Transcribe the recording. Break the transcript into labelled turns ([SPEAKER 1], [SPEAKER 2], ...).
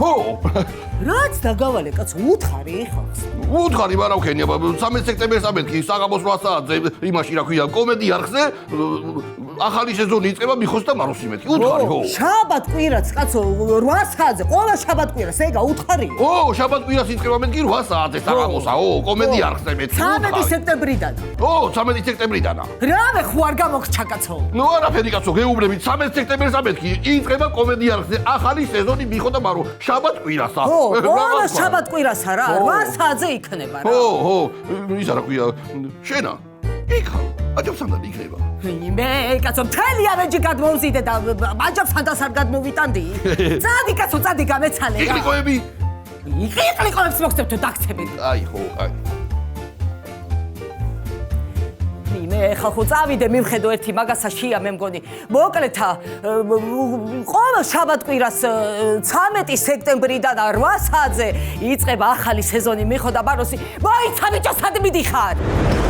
[SPEAKER 1] ხო
[SPEAKER 2] რაც დაგავალე კაცო უთხარი ხალხს
[SPEAKER 1] უთხარი მარავქენია 13 სექტემბერს ამეთქი საღამოს 8 საათზე იმაში რა ქვია კომედი არხზე ახალი სეზონი იწყება მიხოს და მაროსი მეთქი უთხარი ხო
[SPEAKER 2] შაბათ კვირაც კაცო 8 საათზე ყველა შაბათ კვირას ეგა უთხარია
[SPEAKER 1] ო შაბათ კვირას იწყება მეთქი 8 საათზე საღამოსა ო კომედი არხზე მეთქი
[SPEAKER 2] 13 სექტემბრიდან
[SPEAKER 1] ო 13 სექტემბრიდანა
[SPEAKER 2] რავე ხო არ გამოგრჩა კაცო
[SPEAKER 1] ნუ არაფერი კაცო გეუბნებით 13 სექტემბერს ამეთქი იწყება კომედი არხზე ახალი სეზონი მიხო და მარო შაბათ კვირასა
[SPEAKER 2] ყველა შაბათ კვირასა რა 8 საათზე იქნება რა
[SPEAKER 1] ხო ისა რა ქვია შენა იქა აჯობსამდე იქნება
[SPEAKER 2] მე კაცო მთელი ამეჯი გადმოვზიდე და აჯობსთან და არ გადმოვიტანდი წადი კაცო წადი გამეცალე რა
[SPEAKER 1] იყლიყოები
[SPEAKER 2] იყლიყოებს მოგცემ თუ დაგცემით
[SPEAKER 1] აი ხო აი
[SPEAKER 2] მე ხალხო წავიდე მივხედო ერთი მაგასა შია მე მგონი მოკლეთა ყოველ შაბათ კვირას 13 სექტემბრიდან 8 საათზე იწყება ახალი სეზონი მიხო და ბაროსი მოიცა ბიჭო სად მიდიხარ